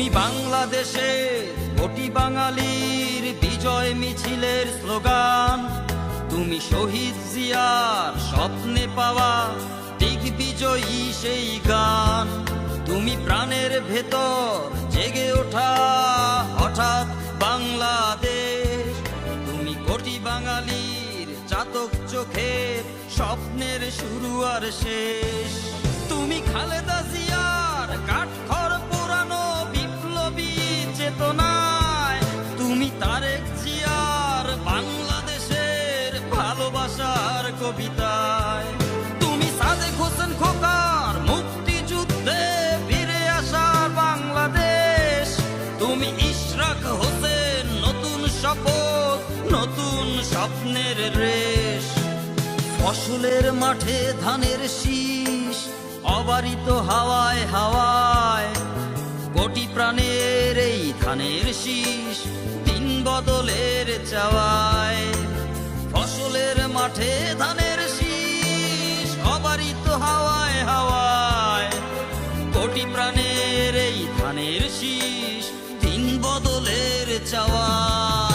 তুমি বাংলাদেশের কোটি বাঙালির বিজয় মিছিলের স্লোগান, তুমি শহীদ জিয়ার স্বপ্নে পাওয়া দিগ্বিজয়ী সেই গান। তুমি প্রাণের ভেতর জেগে ওঠা হঠাৎ বাংলাদেশ, তুমি কোটি বাঙালির চাতক চোখের স্বপ্নের শুরু আর শেষ। তুমি খালেদা জিয়ার কাঠখড় পোড়ানো বিপ্লবী চেতনায়, তুমি তারেক জিয়ার বাংলাদেশের ভালোবাসার কবিতায়, তুমি সাদেক হোসেন খোকার মুক্তিযুদ্ধে ফিরে আসার বাংলাদেশ, তুমি ইশরাক হোসেন নতুন শপথ নতুন স্বপ্নের রেশ। ফসলের মাঠে ধানের শীষ অবারিত হাওয়ায় হাওয়ায়, কোটি প্রাণের এই ধানের শীষ দিন বদলের চাওয়ায়। ফসলের মাঠে ধানের শীষ অবারিত হাওয়ায় হাওয়ায়, কোটি প্রাণের এই ধানের শীষ দিন বদলের চাওয়ায়।